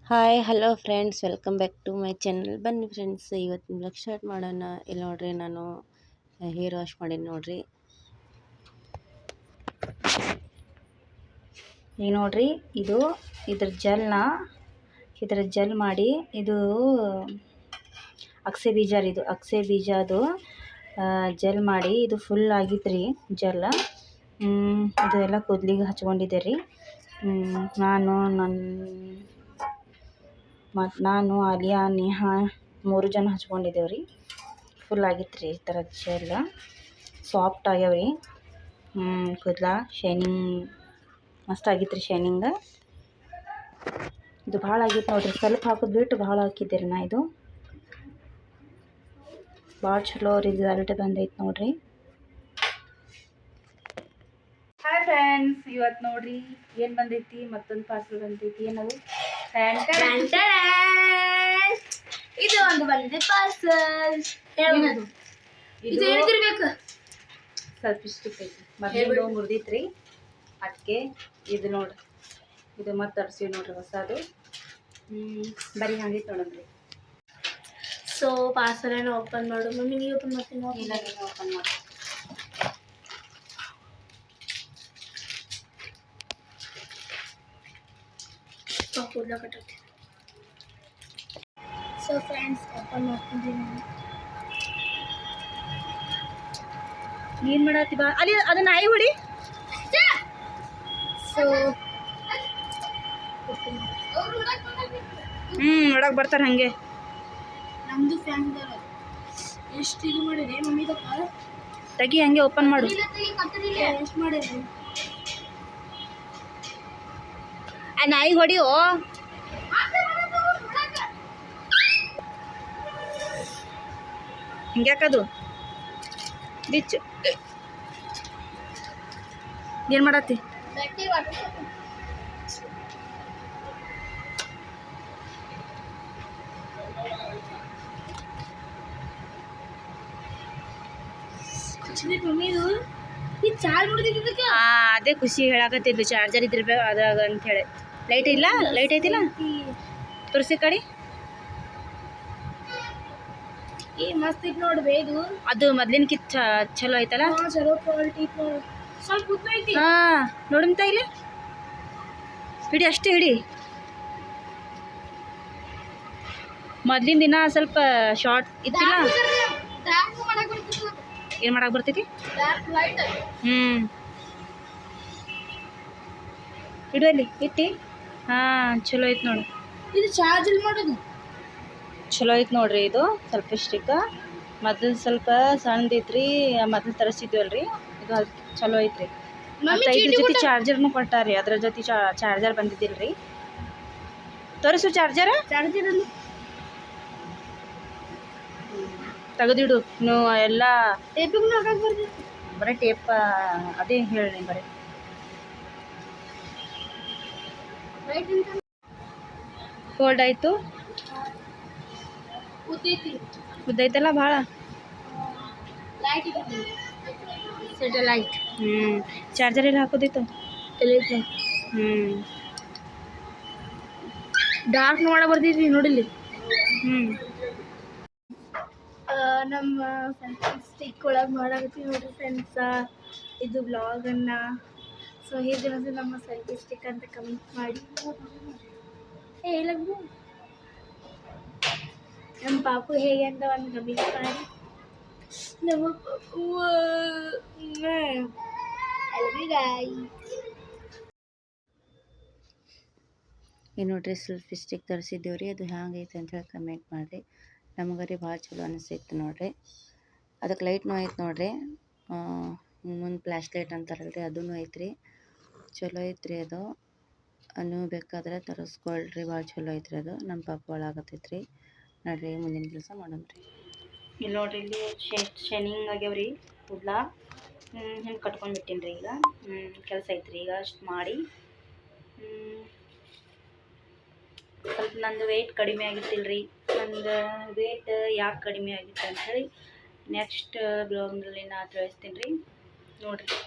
Hi hello friends, welcome back to my channel. ಬನ್ನಿ friends, ಇವತ್ತಿನ blog start ಮಾಡೋಣ. ಇಲ್ಲಿ ನೋಡ್ರಿ, ನಾನು ಹೇರ್ ವಾಶ್ ಮಾಡೀನಿ ನೋಡ್ರಿ. ಈಗ ನೋಡ್ರಿ, ಇದ್ರ ಜೆಲ್ ಮಾಡಿ, ಇದು ಅಗಸೆ ಬೀಜ ರೀ. ಇದು ಅಗಸೆ ಬೀಜದು ಜೆಲ್ ಮಾಡಿ, ಇದು ಫುಲ್ ಆಗಿತ್ರಿ ಜೆಲ್. ಇದು ಎಲ್ಲ ಕೂದಲಿಗೆ ಹಚ್ಕೊಂಡಿದ್ದೆ ರೀ. ನಾನು ಆಲಿಯಾ ನೇಹಾ 3 ಜನ ಹಚ್ಕೊಂಡಿದ್ದೇವೆ ರೀ. ಫುಲ್ ಆಗಿತ್ತು ರೀ ಈ ಥರ ಜೆಲ್. ಸಾಫ್ಟ್ ಆಗ್ಯಾವ ರೀ. ಕೂದಲ ಶೈನಿಂಗ್ ಮಸ್ತ್ ಆಗಿತ್ತು ರೀ. ಶೈನಿಂಗ್ ಇದು ಭಾಳ ಆಗಿತ್ತು ನೋಡಿರಿ. ಸ್ವಲ್ಪ ಹಾಕೋದು ಬಿಟ್ಟು ಭಾಳ ಹಾಕಿದ್ದೆ ರೀ ನಾ. ಇದು ಭಾಳ ಚಲೋ ರಿಸಲ್ಟ್ ಬಂದೈತೆ ನೋಡಿರಿ. ಹಾಯ್ ಫ್ರೆಂಡ್ಸ್, ಇವತ್ತು ನೋಡ್ರಿ ಏನು ಬಂದೈತಿ, ಮತ್ತೊಂದು ಪಾರ್ಸಲ್ ಬಂದೈತಿ. ಏನದು? ಇದು ಒಂದು ಬಂದಿದೆ ಪಾರ್ಸಲ್. ಏನದು? ಇದು ಹೇಳ್ತಿರ್ಬೇಕು. ಸ್ವಲ್ಪ ಸ್ಟಿಕ್ ಐತಿ. ಮೊದಲು ಮುರಿದಿತ್ರಿ, ಅದಕ್ಕೆ ಇದು ನೋಡ್ರಿ. ಇದು ಮತ್ತೆ ತರಿಸಿ ನೋಡ್ರಿ ಹೊಸದು. ಬರೀ ಹಂಗಿತ್ತು ನೋಡಂದ್ರಿ. ಸೊ ಪಾರ್ಸಲ್ ಏನೋ ಓಪನ್ ಮಾಡು. ಮಮ್ಮಿ ನೀವು ಓಪನ್ ಮಾಡ್ತೀನಿ. ಇಲ್ಲ, ನೀನು ಓಪನ್ ಮಾಡಿ. ಕೂದಲ ಕಟ್ಟೈತಿ. ಸೊ ಫ್ರೆಂಡ್ಸ್, ಓಪನ್ ಮಾಡ್ತಿದ್ದೀನಿ. ಏನು ಮಾಡತ್ತಿ? ಬಾ ಅಲ್ಲಿ, ಅದನ್ನ ನಾಯಿ ಹೊಡಿ. ಸೊ ಒಳಗೆ ಬರ್ತಾರೆ ಹಂಗೆ. ನಮ್ದು ಫ್ಯಾನ್ ಎಷ್ಟು ಇದು ಮಾಡಿದೆ ಮಮ್ಮಿ ತೆಗಿ, ಹಂಗೆ ಓಪನ್ ಮಾಡು. ಎಷ್ಟು ಮಾಡಿದ್ರಿ? ಆ ನಾಯಿ ಹೊಡಿಯೋ. ಹಿಂಗ್ಯಾಕದು ಬಿಚ್ಚು. ಏನು ಮಾಡತ್ತಿ? ಅದೇ ಖುಷಿ ಹೇಳಕತ್ತಿದ್ದು. ಚಾರ್ಜರ್ ಇದ್ದಿರ್ಬೇಕು ಅದ್ರಾಗ ಅಂತ ಹೇಳಿ. ಲೈಟ್ ಇಲ್ಲ? ಲೈಟ್ ಐತಿಲ್ಲ? ತುರ್ಸಿ ಕಡಿ. ಮಸ್ತ್ ಐತಿ ನೋಡ್ಬೇ. ಇದು ಅದು ಮೊದ್ಲಿನಕಿಂತ ಚಲೋ ಐತಲ್ಲ. ಚಲೋ ಕ್ವಾಲಿಟಿ. ಸ್ವಲ್ಪ ಉದ್ದ ಐತಿ. ನೋಡಂತ ಇಲ್ಲಿ ಹಿಡಿ, ಅಷ್ಟೇ ಹಿಡಿ. ಮೊದ್ಲಿನ ದಿನ ಸ್ವಲ್ಪ ಶಾರ್ಟ್ ಇತ್ತಿಲ್ಲ. ಏನು ಮಾಡಕ್ಕೆ ಬರ್ತೈತಿ? ಇಡು ಅಲ್ಲಿ ಇಟ್ಟಿ. ಚಲೋ ಐತೆ ನೋಡಿ. ಇದು ಚಾರ್ಜ್ ಇಲ್ಲಿ ಮಾಡೋದು ಚಲೋ ಐತೆ ನೋಡ್ರಿ. ಇದು ಸ್ವಲ್ಪ ಸ್ಟಿಕ್. ಮೊದಲು ಸ್ವಲ್ಪ ಸಣ್ಣದೈತ್ರಿ, ಮೊದಲು ತರಿಸಿದ್ವಲ್ರಿ. ಇದು ಚಲೋ ಐತ್ರಿ. ಮತ್ತು ಇದ್ರ ಜೊತೆ ಚಾರ್ಜರ್ನು ಕೊಟ್ಟಾರಿ. ಅದ್ರ ಜೊತೆ ಚಾರ್ಜರ್ ಬಂದಿದ್ದಿಲ್ರಿ. ತೋರಿಸು ಚಾರ್ಜರ್. ಚಾರ್ಜರಲ್ಲಿ ತೆಗೆದಿಡು. ನೀವು ಎಲ್ಲ ಟೇಪಿಗೂ ಹಾಕಕ್ಕೆ ಬರ್ತೈತಿ. ಬರೀ ಟೇಪ್ ಅದೇ ಹೇಳಿ. ಬರೀ ಫೋಲ್ಡ್ ಆಯಿತು. ಉದ್ದೈತಲ್ಲ ಭಾಳ. ಸೆಟಲೈಟ್. ಚಾರ್ಜರ್ ಎಲ್ಲ ಹಾಕೋದಿತ್ತು. ಡಾರ್ಕ್ ನೋಡ ಬರ್ತಿದ್ವಿ ನೋಡಿಲ್ಲಿ. ನಮ್ಮ ಸ್ಟಿಕ್ ಒಳಗೆ ಮಾಡಾಕತ್ತೀವಿ ನೋಡ್ರಿ ಫ್ರೆಂಡ್ಸ. ಇದು ಬ್ಲಾಗನ್ನು. ಸೊ ಹೇಗೆ ನಮ್ಮ ಸೆಲ್ಫಿ ಸ್ಟಿಕ್ ಅಂತ ಕಮೆಂಟ್ ಮಾಡಿ. ಹೇಳಂದು ನಮ್ಮ ಪಾಪು ಹೇಗೆ ಅಂತ ಒಂದು ಕಮೆಂಟ್ ಮಾಡಿ. ನಮ್ಮ ಪಾಪು ಏನು ನೋಡ್ರಿ, ಸೆಲ್ಫಿ ಸ್ಟಿಕ್ ತರಿಸಿದ್ದೇವ್ರಿ. ಅದು ಹ್ಯಾಂಗೈತೆ ಅಂತೇಳಿ ಕಮೆಂಟ್ ಮಾಡಿರಿ. ನಮಗರಿ ಭಾಳ ಚಲೋ ಅನಿಸ್ತೈತೆ ನೋಡ್ರಿ. ಅದಕ್ಕೆ ಲೈಟ್ನೂ ಐತೆ ನೋಡ್ರಿ. ಮುಂದೆ ಫ್ಲ್ಯಾಶ್ ಲೈಟ್ ಅಂತಾರಲ್ರಿ, ಅದೂ ಐತ್ರಿ. ಚಲೋ ಐತ್ರಿ ಅದು. ನೀವು ಬೇಕಾದ್ರೆ ತರಿಸ್ಕೊಳ್ರಿ. ಭಾಳ ಚಲೋ ಐತ್ರಿ ಅದು. ನಮ್ಮ ಪಾಪ ಒಳಾಗತ್ತೈತ್ರಿ ನೋಡ್ರಿ. ಮುಂದಿನ ಕೆಲಸ ಮಾಡೋಣ್ರಿ. ಇಲ್ಲಿ ನೋಡ್ರಿ, ಇಲ್ಲಿ ಶೈನಿಂಗ್ ಆಗ್ಯಾವ್ರಿ ಕೂದಲ. ಹಿಂಗೆ ಕಟ್ಕೊಂಡು ಬಿಟ್ಟೀನಿ ರೀ. ಈಗ ಕೆಲಸ ಐತ್ರಿ. ಈಗ ಅಷ್ಟು ಮಾಡಿ ಸ್ವಲ್ಪ ನಂದು ವೆಯ್ಟ್ ಕಡಿಮೆ ಆಗಿತ್ತಿಲ್ರಿ. ನಂದು ವೆಯ್ಟ್ ಯಾಕೆ ಕಡಿಮೆ ಆಗಿತ್ತು ಅಂಥೇಳಿ ನೆಕ್ಸ್ಟ್ ಬ್ಲಾಗ್ನಲ್ಲಿ ನಾ ತಿಳಿಸ್ತೀನಿ ರೀ. ನೋಡಿರಿ.